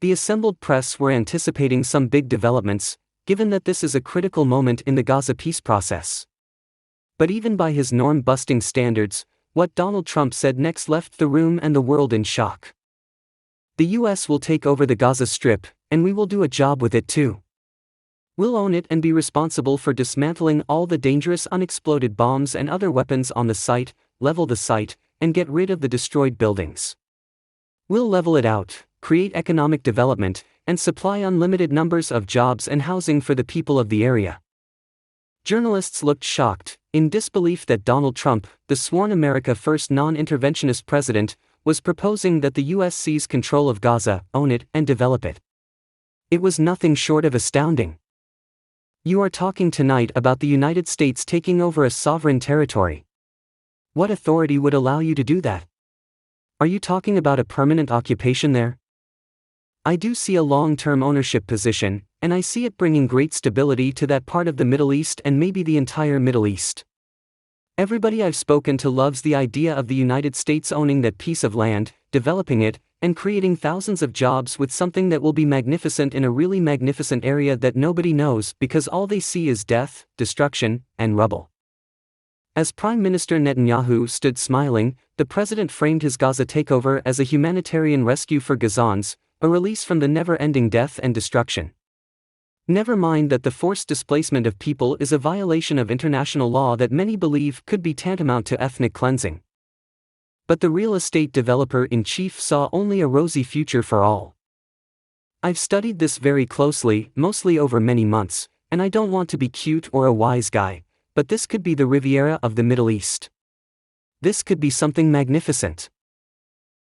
The assembled press were anticipating some big developments, given that this is a critical moment in the Gaza peace process. But even by his norm-busting standards, what Donald Trump said next left the room and the world in shock. The US will take over the Gaza Strip, and we will do a job with it too. We'll own it and be responsible for dismantling all the dangerous unexploded bombs and other weapons on the site, level the site, and get rid of the destroyed buildings. We'll level it out, create economic development, and supply unlimited numbers of jobs and housing for the people of the area. Journalists looked shocked, in disbelief that Donald Trump, the sworn America First non-interventionist president, was proposing that the US seize control of Gaza, own it, and develop it. It was nothing short of astounding. You are talking tonight about the United States taking over a sovereign territory. What authority would allow you to do that? Are you talking about a permanent occupation there? I do see a long-term ownership position, and I see it bringing great stability to that part of the Middle East and maybe the entire Middle East. Everybody I've spoken to loves the idea of the United States owning that piece of land, developing it, and creating thousands of jobs with something that will be magnificent in a really magnificent area that nobody knows because all they see is death, destruction, and rubble. As Prime Minister Netanyahu stood smiling, the president framed his Gaza takeover as a humanitarian rescue for Gazans, a release from the never-ending death and destruction. Never mind that the forced displacement of people is a violation of international law that many believe could be tantamount to ethnic cleansing. But the real estate developer-in-chief saw only a rosy future for all. I've studied this very closely, mostly over many months, and I don't want to be cute or a wise guy, but this could be the Riviera of the Middle East. This could be something magnificent.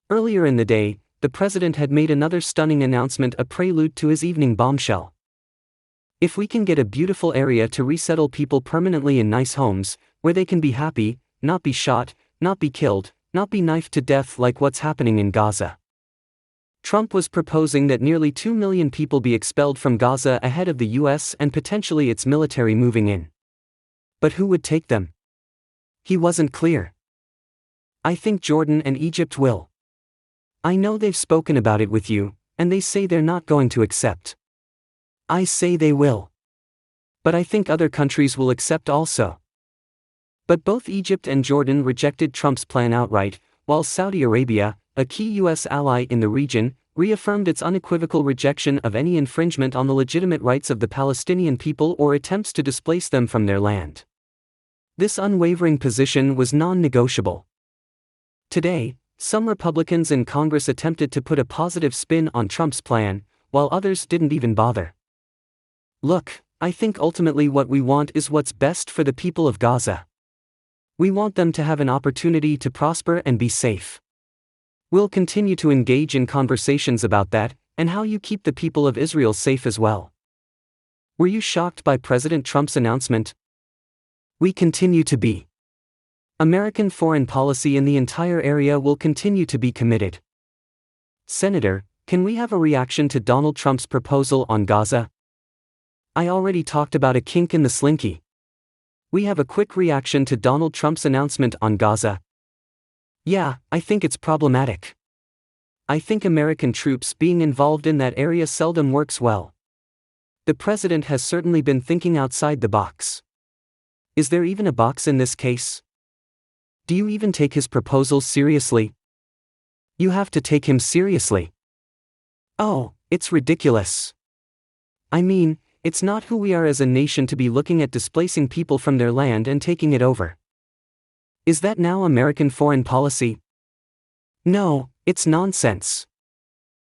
Earlier in the day, the president had made another stunning announcement, a prelude to his evening bombshell. If we can get a beautiful area to resettle people permanently in nice homes, where they can be happy, not be shot, not be killed, not be knifed to death like what's happening in Gaza. Trump was proposing that nearly 2 million people be expelled from Gaza ahead of the US and potentially its military moving in. But who would take them? He wasn't clear. I think Jordan and Egypt will. I know they've spoken about it with you, and they say they're not going to accept. I say they will. But I think other countries will accept also. But both Egypt and Jordan rejected Trump's plan outright, while Saudi Arabia, a key US ally in the region, reaffirmed its unequivocal rejection of any infringement on the legitimate rights of the Palestinian people or attempts to displace them from their land. This unwavering position was non-negotiable. Today, some Republicans in Congress attempted to put a positive spin on Trump's plan, while others didn't even bother. Look, I think ultimately what we want is what's best for the people of Gaza. We want them to have an opportunity to prosper and be safe. We'll continue to engage in conversations about that, and how you keep the people of Israel safe as well. Were you shocked by President Trump's announcement? We continue to be. American foreign policy in the entire area will continue to be committed. Senator, can we have a reaction to Donald Trump's proposal on Gaza? I already talked about a kink in the slinky. We have a quick reaction to Donald Trump's announcement on Gaza. Yeah, I think it's problematic. I think American troops being involved in that area seldom works well. The president has certainly been thinking outside the box. Is there even a box in this case? Do you even take his proposal seriously? You have to take him seriously. Oh, it's ridiculous. I mean, it's not who we are as a nation to be looking at displacing people from their land and taking it over. Is that now American foreign policy? No, it's nonsense.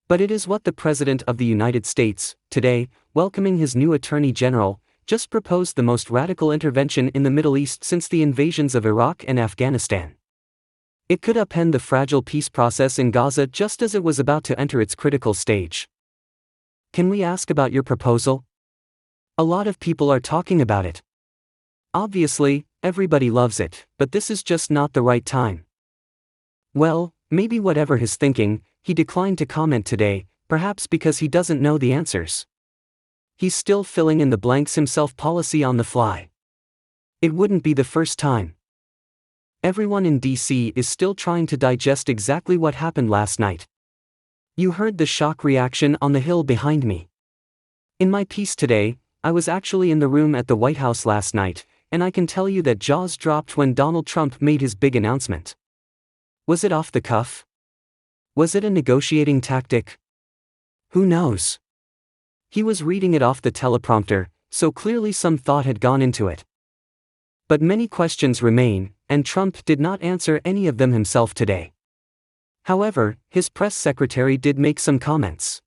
But it is what the President of the United States, today, welcoming his new Attorney General, just proposed, the most radical intervention in the Middle East since the invasions of Iraq and Afghanistan. It could upend the fragile peace process in Gaza just as it was about to enter its critical stage. Can we ask about your proposal? A lot of people are talking about it. Obviously, everybody loves it, but this is just not the right time. Well, maybe whatever his thinking, he declined to comment today, perhaps because he doesn't know the answers. He's still filling in the blanks himself, policy on the fly. It wouldn't be the first time. Everyone in DC is still trying to digest exactly what happened last night. You heard the shock reaction on the hill behind me. In my piece today, I was actually in the room at the White House last night, and I can tell you that jaws dropped when Donald Trump made his big announcement. Was it off the cuff? Was it a negotiating tactic? Who knows? He was reading it off the teleprompter, so clearly some thought had gone into it. But many questions remain, and Trump did not answer any of them himself today. However, his press secretary did make some comments.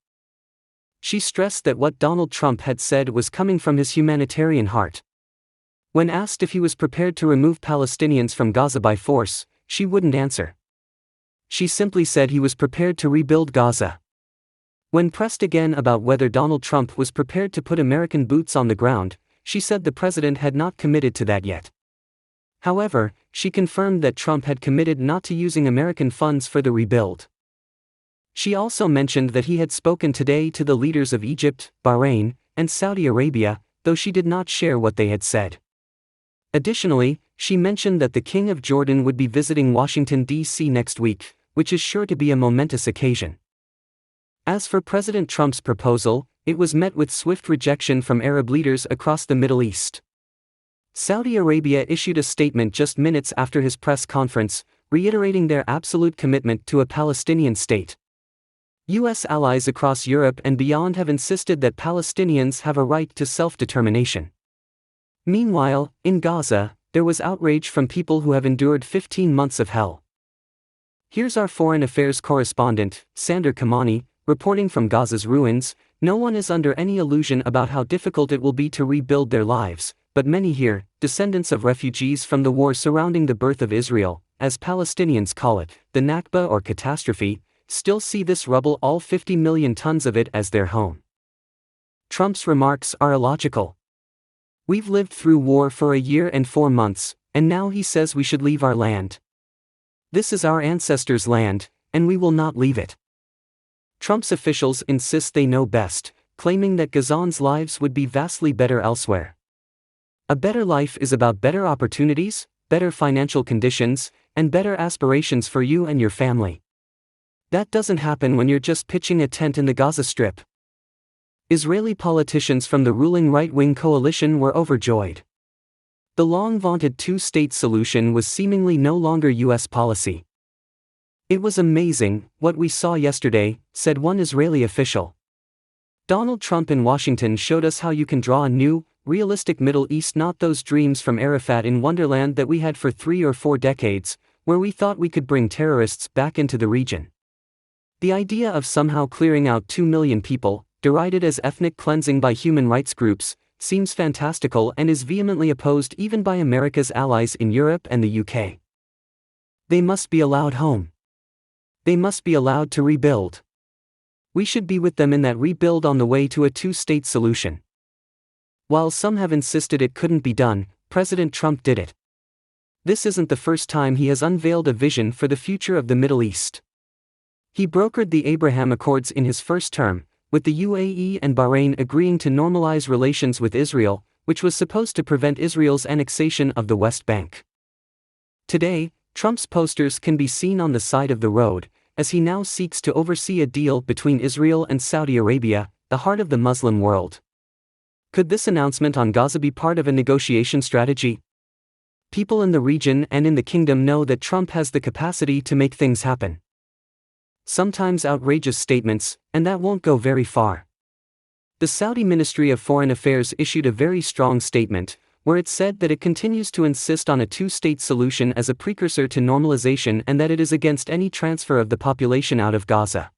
She stressed that what Donald Trump had said was coming from his humanitarian heart. When asked if he was prepared to remove Palestinians from Gaza by force, she wouldn't answer. She simply said he was prepared to rebuild Gaza. When pressed again about whether Donald Trump was prepared to put American boots on the ground, she said the president had not committed to that yet. However, she confirmed that Trump had committed not to using American funds for the rebuild. She also mentioned that he had spoken today to the leaders of Egypt, Bahrain, and Saudi Arabia, though she did not share what they had said. Additionally, she mentioned that the King of Jordan would be visiting Washington, D.C. next week, which is sure to be a momentous occasion. As for President Trump's proposal, it was met with swift rejection from Arab leaders across the Middle East. Saudi Arabia issued a statement just minutes after his press conference, reiterating their absolute commitment to a Palestinian state. U.S. allies across Europe and beyond have insisted that Palestinians have a right to self-determination. Meanwhile, in Gaza, there was outrage from people who have endured 15 months of hell. Here's our foreign affairs correspondent, Sander Kamani, reporting from Gaza's ruins. No one is under any illusion about how difficult it will be to rebuild their lives, but many here, descendants of refugees from the war surrounding the birth of Israel, as Palestinians call it, the Nakba or catastrophe, still see this rubble, all 50 million tons of it, as their home. Trump's remarks are illogical. We've lived through war for a year and 4 months, and now he says we should leave our land. This is our ancestors' land, and we will not leave it. Trump's officials insist they know best, claiming that Gazans' lives would be vastly better elsewhere. A better life is about better opportunities, better financial conditions, and better aspirations for you and your family. That doesn't happen when you're just pitching a tent in the Gaza Strip. Israeli politicians from the ruling right-wing coalition were overjoyed. The long-vaunted two-state solution was seemingly no longer U.S. policy. It was amazing, what we saw yesterday, said one Israeli official. Donald Trump in Washington showed us how you can draw a new, realistic Middle East, not those dreams from Arafat in Wonderland that we had for 3 or 4 decades, where we thought we could bring terrorists back into the region. The idea of somehow clearing out 2 million people, derided as ethnic cleansing by human rights groups, seems fantastical and is vehemently opposed even by America's allies in Europe and the UK. They must be allowed home. They must be allowed to rebuild. We should be with them in that rebuild on the way to a two-state solution. While some have insisted it couldn't be done, President Trump did it. This isn't the first time he has unveiled a vision for the future of the Middle East. He brokered the Abraham Accords in his first term, with the UAE and Bahrain agreeing to normalize relations with Israel, which was supposed to prevent Israel's annexation of the West Bank. Today, Trump's posters can be seen on the side of the road, as he now seeks to oversee a deal between Israel and Saudi Arabia, the heart of the Muslim world. Could this announcement on Gaza be part of a negotiation strategy? People in the region and in the kingdom know that Trump has the capacity to make things happen. Sometimes outrageous statements, and that won't go very far. The Saudi Ministry of Foreign Affairs issued a very strong statement, where it said that it continues to insist on a two-state solution as a precursor to normalization and that it is against any transfer of the population out of Gaza.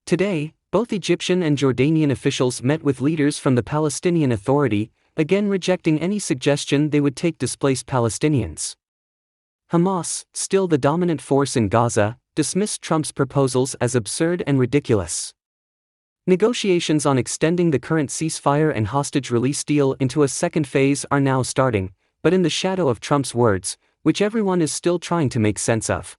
Today, both Egyptian and Jordanian officials met with leaders from the Palestinian Authority, again rejecting any suggestion they would take displaced Palestinians. Hamas, still the dominant force in Gaza, dismissed Trump's proposals as absurd and ridiculous. Negotiations on extending the current ceasefire and hostage release deal into a second phase are now starting, but in the shadow of Trump's words, which everyone is still trying to make sense of.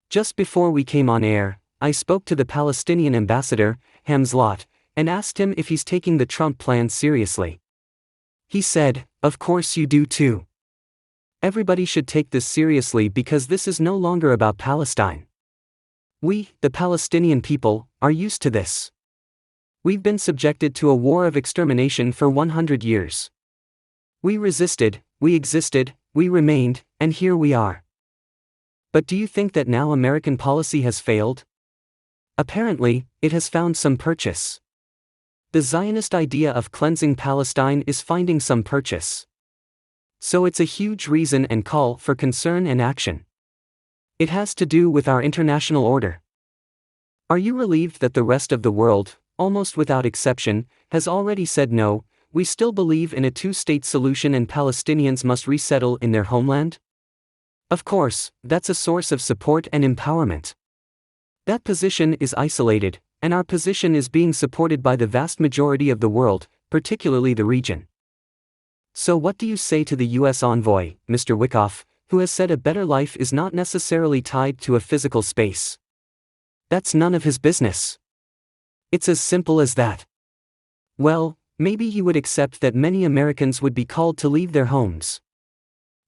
Just before we came on air, I spoke to the Palestinian ambassador, Hamzat, and asked him if he's taking the Trump plan seriously. He said, "Of course you do too. Everybody should take this seriously because this is no longer about Palestine. We, the Palestinian people, are used to this. We've been subjected to a war of extermination for 100 years. We resisted, we existed, we remained, and here we are. But do you think that now American policy has failed? Apparently, it has found some purchase. The Zionist idea of cleansing Palestine is finding some purchase. So it's a huge reason and call for concern and action. It has to do with our international order. Are you relieved that the rest of the world, almost without exception, has already said no? We still believe in a two-state solution and Palestinians must resettle in their homeland? Of course, that's a source of support and empowerment. That position is isolated, and our position is being supported by the vast majority of the world, particularly the region. So what do you say to the U.S. envoy, Mr. Wickoff, who has said a better life is not necessarily tied to a physical space? That's none of his business. It's as simple as that. Well, maybe he would accept that many Americans would be called to leave their homes.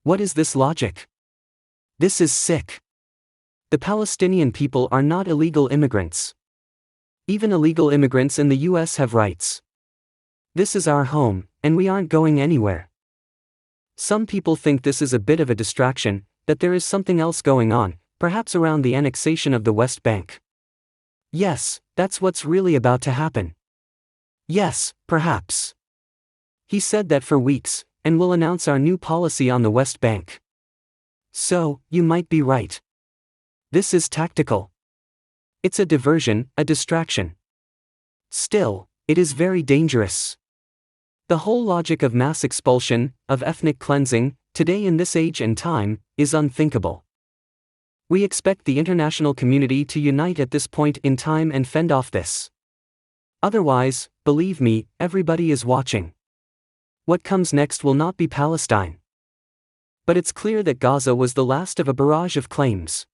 What is this logic? This is sick. The Palestinian people are not illegal immigrants. Even illegal immigrants in the U.S. have rights. This is our home, and we aren't going anywhere. Some people think this is a bit of a distraction, that there is something else going on, perhaps around the annexation of the West Bank. Yes, that's what's really about to happen. Yes, perhaps. He said that for weeks, and will announce our new policy on the West Bank. So, you might be right. This is tactical. It's a diversion, a distraction. Still, it is very dangerous. The whole logic of mass expulsion, of ethnic cleansing, today in this age and time, is unthinkable. We expect the international community to unite at this point in time and fend off this. Otherwise, believe me, everybody is watching. What comes next will not be Palestine. But it's clear that Gaza was the last of a barrage of claims.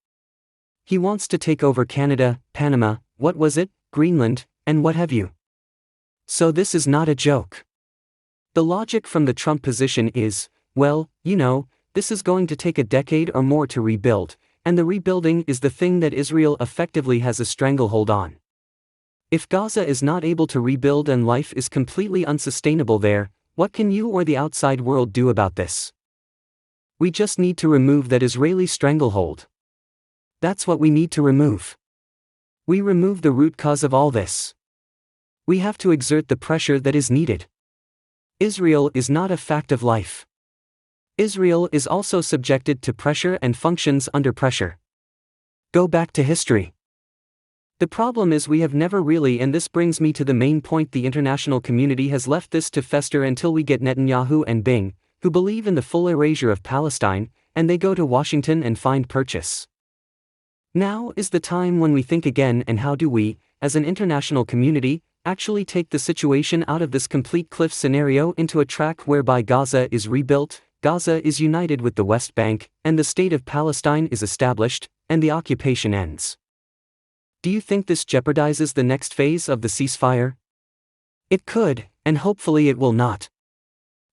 He wants to take over Canada, Panama, what was it, Greenland, and what have you. So this is not a joke. The logic from the Trump position is, well, this is going to take a decade or more to rebuild, and the rebuilding is the thing that Israel effectively has a stranglehold on. If Gaza is not able to rebuild and life is completely unsustainable there, what can you or the outside world do about this? We just need to remove that Israeli stranglehold. That's what we need to remove. We remove the root cause of all this. We have to exert the pressure that is needed. Israel is not a fact of life. Israel is also subjected to pressure and functions under pressure. Go back to history. The problem is we have never really, and this brings me to the main point, the international community has left this to fester until we get Netanyahu and Bing, who believe in the full erasure of Palestine, and they go to Washington and find purchase. Now is the time when we think again, and how do we, as an international community, actually take the situation out of this complete cliff scenario into a track whereby Gaza is rebuilt, Gaza is united with the West Bank, and the state of Palestine is established, and the occupation ends. Do you think this jeopardizes the next phase of the ceasefire? It could, and hopefully it will not.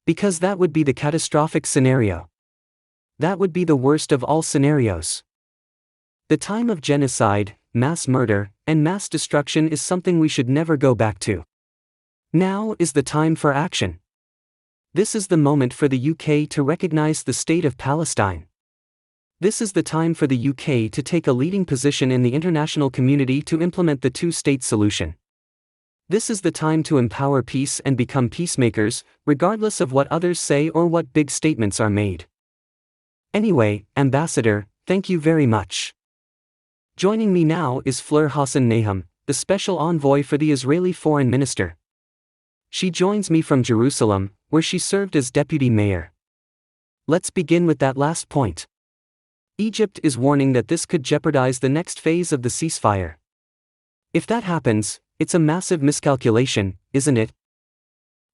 Because that would be the catastrophic scenario. That would be the worst of all scenarios. The time of genocide, mass murder, and mass destruction is something we should never go back to. Now is the time for action. This is the moment for the UK to recognize the state of Palestine. This is the time for the UK to take a leading position in the international community to implement the two-state solution. This is the time to empower peace and become peacemakers, regardless of what others say or what big statements are made. Anyway, Ambassador, thank you very much. Joining me now is Fleur Hassan-Nahum, the special envoy for the Israeli foreign minister. She joins me from Jerusalem, where she served as deputy mayor. Let's begin with that last point. Egypt is warning that this could jeopardize the next phase of the ceasefire. If that happens, it's a massive miscalculation, isn't it?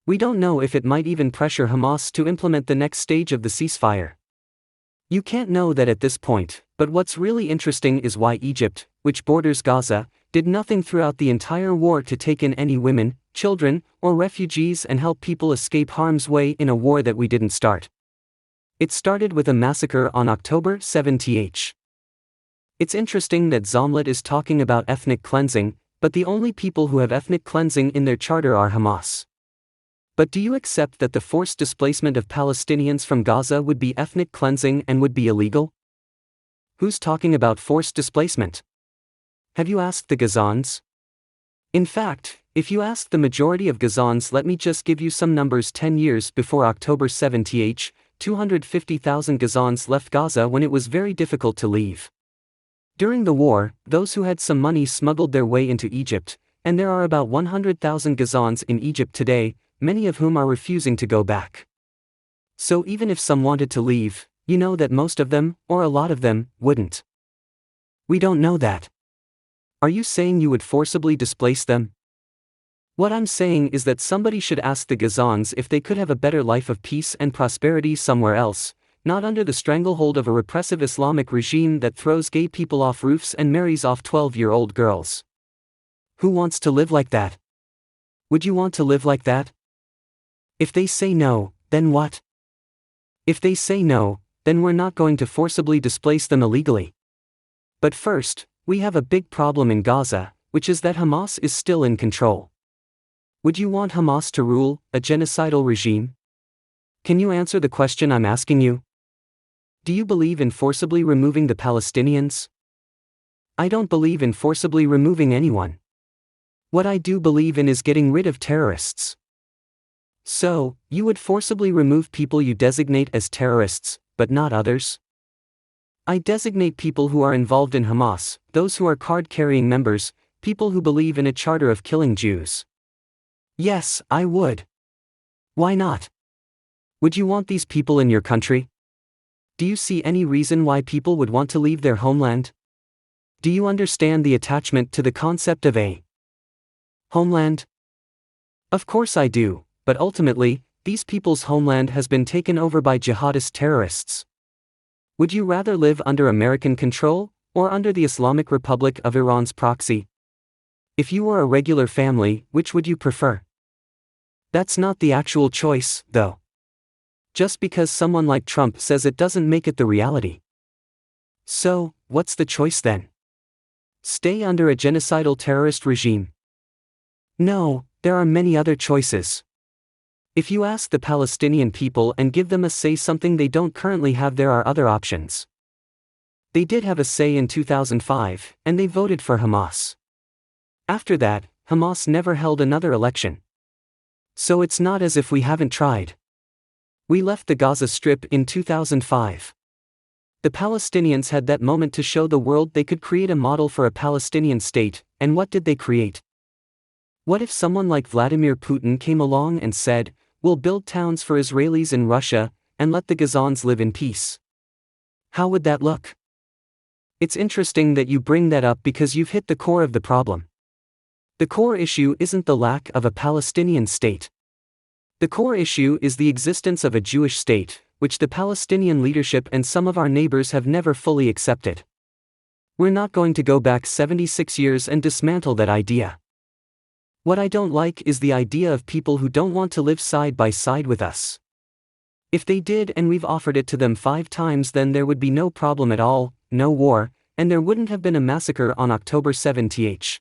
We don't know if it might even pressure Hamas to implement the next stage of the ceasefire. You can't know that at this point, but what's really interesting is why Egypt, which borders Gaza, did nothing throughout the entire war to take in any women, children, or refugees and help people escape harm's way in a war that we didn't start. It started with a massacre on October 7th. It's interesting that Zomlet is talking about ethnic cleansing, but the only people who have ethnic cleansing in their charter are Hamas. But do you accept that the forced displacement of Palestinians from Gaza would be ethnic cleansing and would be illegal? Who's talking about forced displacement? Have you asked the Gazans? In fact, if you ask the majority of Gazans, let me just give you some numbers. 10 years before October 7th, 250,000 Gazans left Gaza when it was very difficult to leave. During the war, those who had some money smuggled their way into Egypt, and there are about 100,000 Gazans in Egypt today, many of whom are refusing to go back. So even if some wanted to leave, you know that most of them, or a lot of them, wouldn't. We don't know that. Are you saying you would forcibly displace them? What I'm saying is that somebody should ask the Gazans if they could have a better life of peace and prosperity somewhere else, not under the stranglehold of a repressive Islamic regime that throws gay people off roofs and marries off 12-year-old girls. Who wants to live like that? Would you want to live like that? If they say no, then what? If they say no, then we're not going to forcibly displace them illegally. But first, we have a big problem in Gaza, which is that Hamas is still in control. Would you want Hamas to rule, a genocidal regime? Can you answer the question I'm asking you? Do you believe in forcibly removing the Palestinians? I don't believe in forcibly removing anyone. What I do believe in is getting rid of terrorists. So, you would forcibly remove people you designate as terrorists, but not others? I designate people who are involved in Hamas, those who are card-carrying members, people who believe in a charter of killing Jews. Yes, I would. Why not? Would you want these people in your country? Do you see any reason why people would want to leave their homeland? Do you understand the attachment to the concept of a homeland? Of course I do, but ultimately, these people's homeland has been taken over by jihadist terrorists. Would you rather live under American control, or under the Islamic Republic of Iran's proxy? If you were a regular family, which would you prefer? That's not the actual choice, though. Just because someone like Trump says it doesn't make it the reality. So, what's the choice then? Stay under a genocidal terrorist regime? No, there are many other choices. If you ask the Palestinian people and give them a say something they don't currently have, there are other options. They did have a say in 2005, and they voted for Hamas. After that, Hamas never held another election. So it's not as if we haven't tried. We left the Gaza Strip in 2005. The Palestinians had that moment to show the world they could create a model for a Palestinian state, and what did they create? What if someone like Vladimir Putin came along and said, "We'll build towns for Israelis in Russia, and let the Gazans live in peace"? How would that look? It's interesting that you bring that up because you've hit the core of the problem. The core issue isn't the lack of a Palestinian state. The core issue is the existence of a Jewish state, which the Palestinian leadership and some of our neighbors have never fully accepted. We're not going to go back 76 years and dismantle that idea. What I don't like is the idea of people who don't want to live side by side with us. If they did and we've offered it to them 5 times, then there would be no problem at all, no war, and there wouldn't have been a massacre on October 7th.